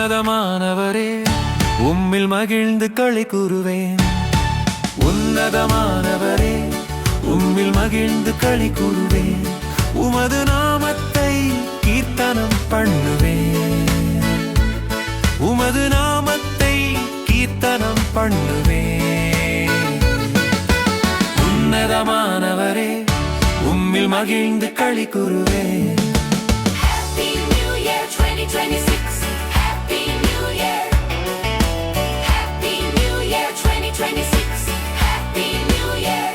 உன்னதமானவரே, உம்மில் மகிழ்ந்து களி கூறுவேன். உன்னதமானவரே, உம்மில் மகிழ்ந்து களி கூறுவேன். உமது நாமத்தை கீர்த்தனம் பண்ணுவேன். உமது நாமத்தை கீர்த்தனம் பண்ணுவேன். உன்னதமானவரே, உம்மில் மகிழ்ந்து களி கூறுவேன். Happy New Year 2026. Happy New Year. Happy New Year 2026. Happy New Year.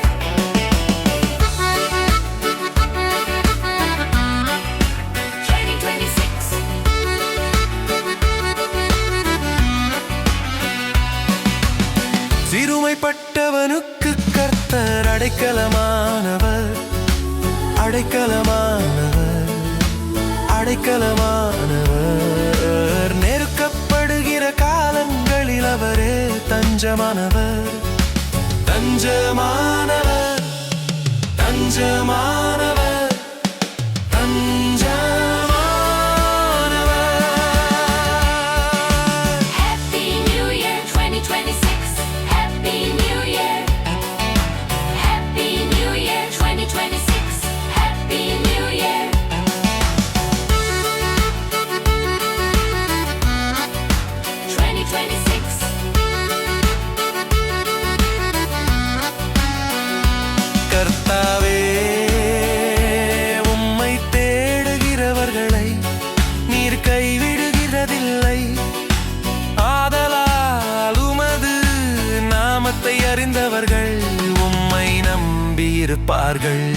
2026. சிறுமைப்பட்டவனுக்கு கர்த்தர் அடைக்கலமானவர், அடைக்கலமானவர், அடைக்கலமானவர். நெருக்கப்படுகிற காலங்களில் அவரே தஞ்சமானவர், தஞ்சமானவர், தஞ்சமானவர், தஞ்சமானவர். Happy New Year 2026. Happy New Year. Happy New Year 2026. Happy New Year. 2026. கர்த்தாவே, உம்மை தேடுகிறவர்களை நீர் கைவிடுகிறதில்லை. ஆதலால் உமது நாமத்தை அறிந்தவர்கள் உம்மை நம்பியிருப்பார்கள்.